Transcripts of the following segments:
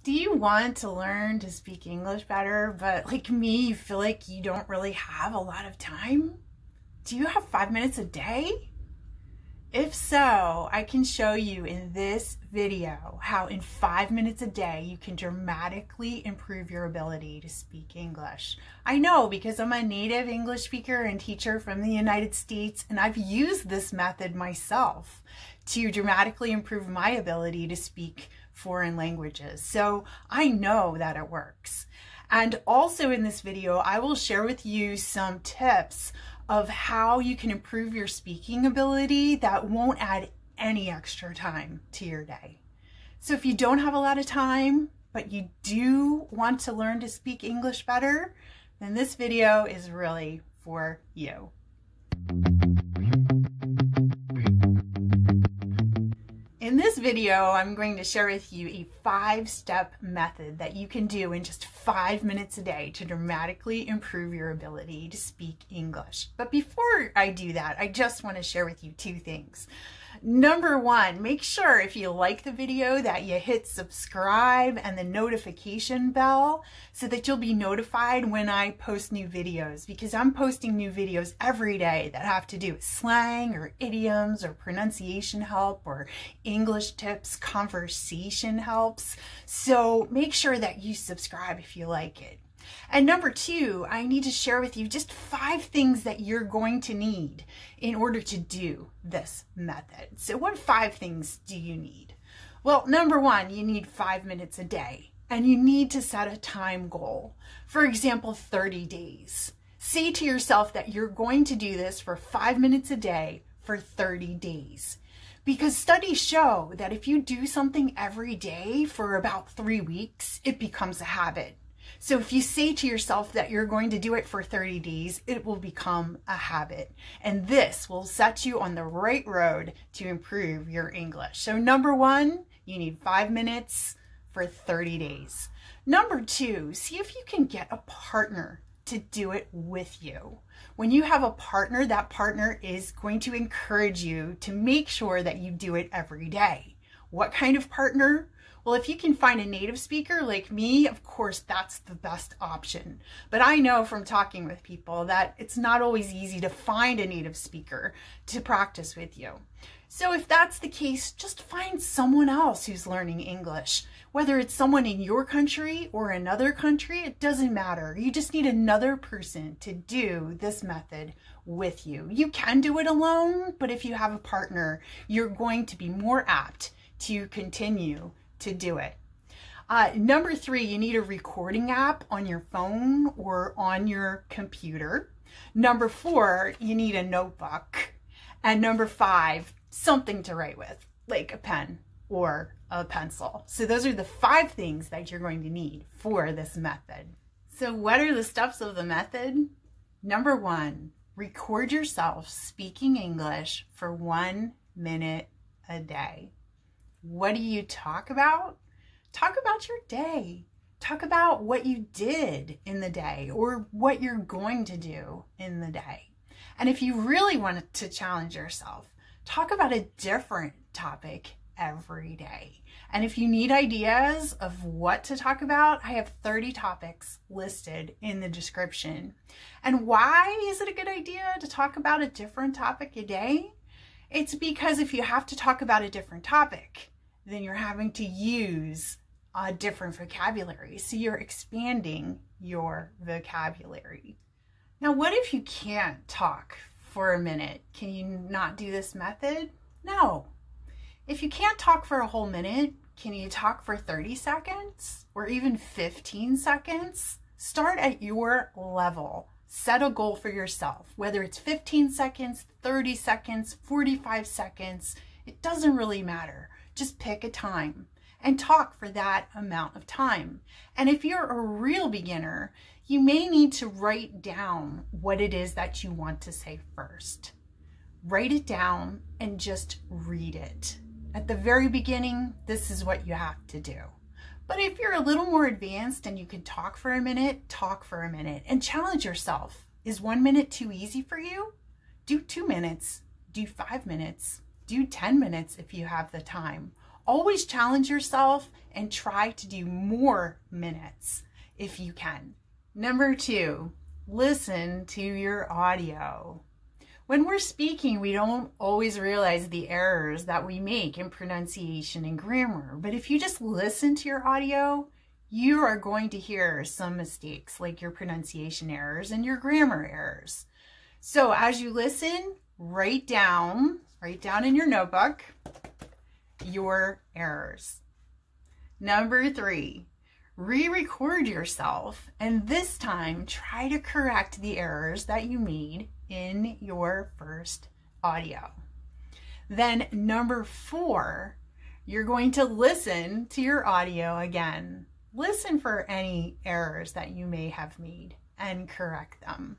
Do you want to learn to speak English better, but like me, you feel like you don't really have a lot of time? Do you have 5 minutes a day? If so, I can show you in this video how in 5 minutes a day you can dramatically improve your ability to speak English. I know because I'm a native English speaker and teacher from the United States, and I've used this method myself to dramatically improve my ability to speak foreign languages. So I know that it works. And also in this video, I will share with you some tips of how you can improve your speaking ability that won't add any extra time to your day. So if you don't have a lot of time, but you do want to learn to speak English better, then this video is really for you. In this video, I'm going to share with you a 5-step method that you can do in just 5 minutes a day to dramatically improve your ability to speak English. But before I do that, I just want to share with you 2 things. Number 1, make sure if you like the video that you hit subscribe and the notification bell so that you'll be notified when I post new videos, because I'm posting new videos every day that have to do with slang or idioms or pronunciation help or English tips, conversation helps. So make sure that you subscribe if you like it. And number 2, I need to share with you just 5 things that you're going to need in order to do this method. So what 5 things do you need? Well, number 1, you need 5 minutes a day, and you need to set a time goal. For example, 30 days. Say to yourself that you're going to do this for 5 minutes a day for 30 days. Because studies show that if you do something every day for about 3 weeks, it becomes a habit. So if you say to yourself that you're going to do it for 30 days, it will become a habit. And this will set you on the right road to improve your English. So number 1, you need 5 minutes for 30 days. Number 2, see if you can get a partner to do it with you. When you have a partner, that partner is going to encourage you to make sure that you do it every day. What kind of partner? Well, if you can find a native speaker like me, of course, that's the best option. But I know from talking with people that it's not always easy to find a native speaker to practice with you. So if that's the case, just find someone else who's learning English. Whether it's someone in your country or another country, it doesn't matter. You just need another person to do this method with you. You can do it alone, but if you have a partner, you're going to be more apt to continue to do it. Number 3, you need a recording app on your phone or on your computer. Number 4, you need a notebook. And number 5, something to write with, like a pen or a pencil. So those are the 5 things that you're going to need for this method. So what are the steps of the method? Number 1, record yourself speaking English for 1 minute a day. What do you talk about? Talk about your day. Talk about what you did in the day or what you're going to do in the day. And if you really want to challenge yourself, talk about a different topic every day. And if you need ideas of what to talk about, I have 30 topics listed in the description. And why is it a good idea to talk about a different topic a day? It's because if you have to talk about a different topic, then you're having to use a different vocabulary. So you're expanding your vocabulary. Now, what if you can't talk for a minute? Can you not do this method? No. If you can't talk for a whole minute, can you talk for 30 seconds or even 15 seconds? Start at your level. Set a goal for yourself, whether it's 15 seconds, 30 seconds, 45 seconds, it doesn't really matter. Just pick a time and talk for that amount of time. And if you're a real beginner, you may need to write down what it is that you want to say first. Write it down and just read it. At the very beginning, this is what you have to do. But if you're a little more advanced and you can talk for a minute, talk for a minute and challenge yourself. Is 1 minute too easy for you? Do 2 minutes, do 5 minutes, do 10 minutes if you have the time. Always challenge yourself and try to do more minutes if you can. Number 2, listen to your audio. When we're speaking, we don't always realize the errors that we make in pronunciation and grammar. But if you just listen to your audio, you are going to hear some mistakes like your pronunciation errors and your grammar errors. So as you listen, write down in your notebook your errors. Number 3, re-record yourself, and this time try to correct the errors that you made in your first audio. Then number 4, you're going to listen to your audio again. Listen for any errors that you may have made and correct them.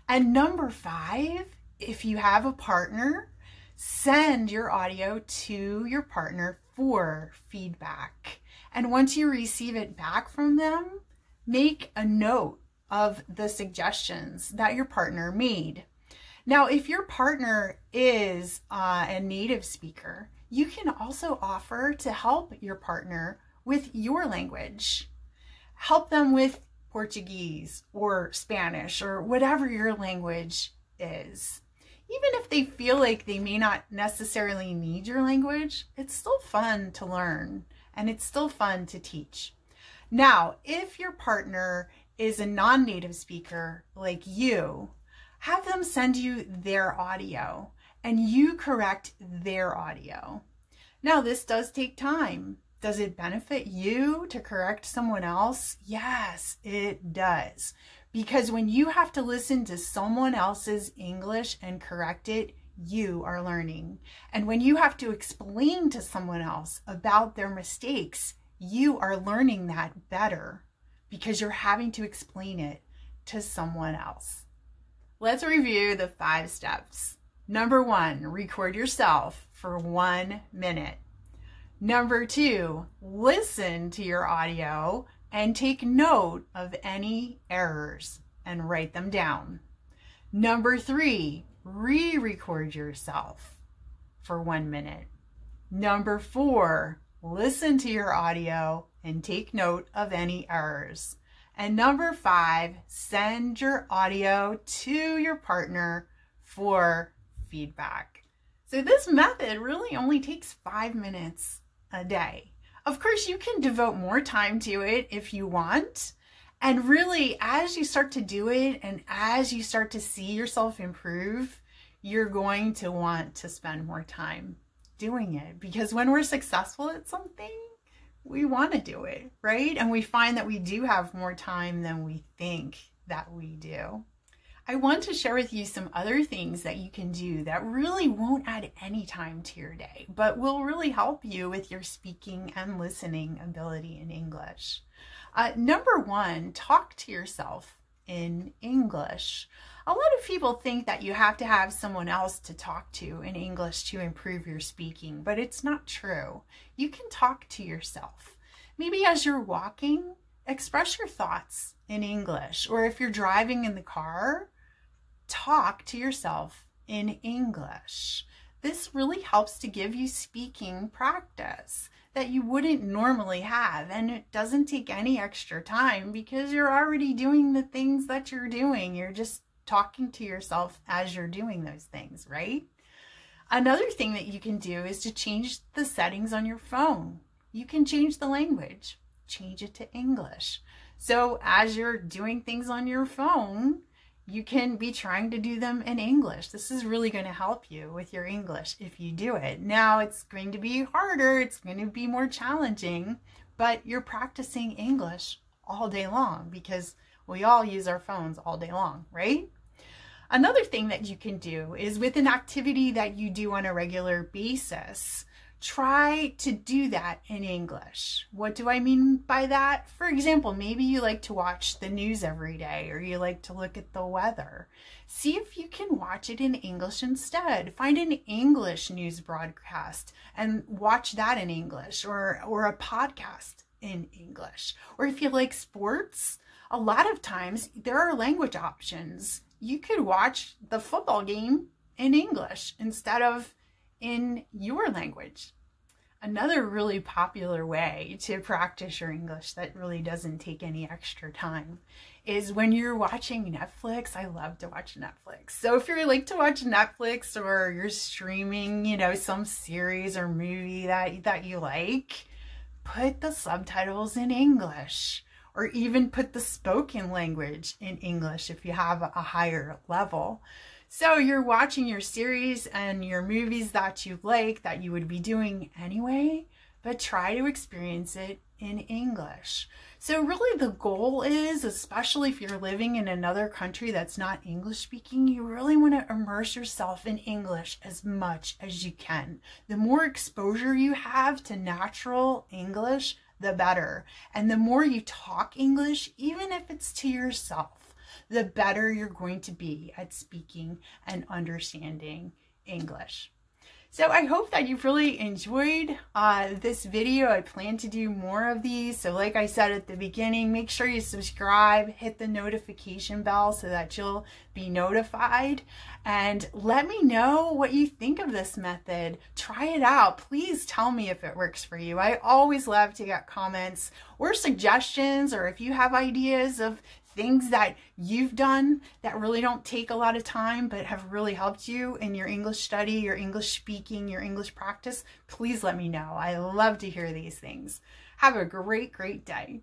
And number 5, if you have a partner, send your audio to your partner for feedback. And once you receive it back from them, make a note of the suggestions that your partner made. Now, if your partner is a native speaker, you can also offer to help your partner with your language. Help them with Portuguese or Spanish or whatever your language is. Even if they feel like they may not necessarily need your language, it's still fun to learn and it's still fun to teach. Now, if your partner is a non-native speaker like you, have them send you their audio and you correct their audio. Now, this does take time. Does it benefit you to correct someone else? Yes, it does. Because when you have to listen to someone else's English and correct it, you are learning. And when you have to explain to someone else about their mistakes, you are learning that better because you're having to explain it to someone else. Let's review the 5 steps. Number 1, record yourself for 1 minute. Number 2, listen to your audio and take note of any errors and write them down. Number 3, re-record yourself for 1 minute. Number 4, listen to your audio and take note of any errors. And number 5, send your audio to your partner for feedback. So this method really only takes 5 minutes a day. Of course, you can devote more time to it if you want. And really, as you start to do it and as you start to see yourself improve, you're going to want to spend more time doing it. Because when we're successful at something, we want to do it, right? And we find that we do have more time than we think that we do. I want to share with you some other things that you can do that really won't add any time to your day, but will really help you with your speaking and listening ability in English. Number 1, talk to yourself in English. A lot of people think that you have to have someone else to talk to in English to improve your speaking, but it's not true. You can talk to yourself. Maybe as you're walking, express your thoughts in English, or if you're driving in the car, talk to yourself in English. This really helps to give you speaking practice that you wouldn't normally have, and it doesn't take any extra time because you're already doing the things that you're doing. You're just talking to yourself as you're doing those things, right? Another thing that you can do is to change the settings on your phone. You can change the language, change it to English. So as you're doing things on your phone, you can be trying to do them in English. This is really going to help you with your English if you do it. Now, it's going to be harder, it's going to be more challenging, but you're practicing English all day long because we all use our phones all day long, right? Another thing that you can do is with an activity that you do on a regular basis, try to do that in English. What do I mean by that? For example, maybe you like to watch the news every day, or you like to look at the weather. See if you can watch it in English instead. Find an English news broadcast and watch that in English, or a podcast in English. Or if you like sports, a lot of times there are language options. You could watch the football game in English instead of in your language. Another really popular way to practice your English that really doesn't take any extra time is when you're watching Netflix. I love to watch Netflix. So if you like to watch Netflix or you're streaming, you know, some series or movie that you like, put the subtitles in English, or even put the spoken language in English if you have a higher level. So you're watching your series and your movies that you like, that you would be doing anyway, but try to experience it in English. So really the goal is, especially if you're living in another country that's not English speaking, you really want to immerse yourself in English as much as you can. The more exposure you have to natural English, the better. And the more you talk English, even if it's to yourself, the better you're going to be at speaking and understanding English. So I hope that you've really enjoyed this video. I plan to do more of these. So like I said at the beginning, make sure you subscribe, hit the notification bell so that you'll be notified. And let me know what you think of this method. Try it out. Please tell me if it works for you. I always love to get comments or suggestions, or if you have ideas of things that you've done that really don't take a lot of time but have really helped you in your English study, your English speaking, your English practice, please let me know. I love to hear these things. Have a great, great day.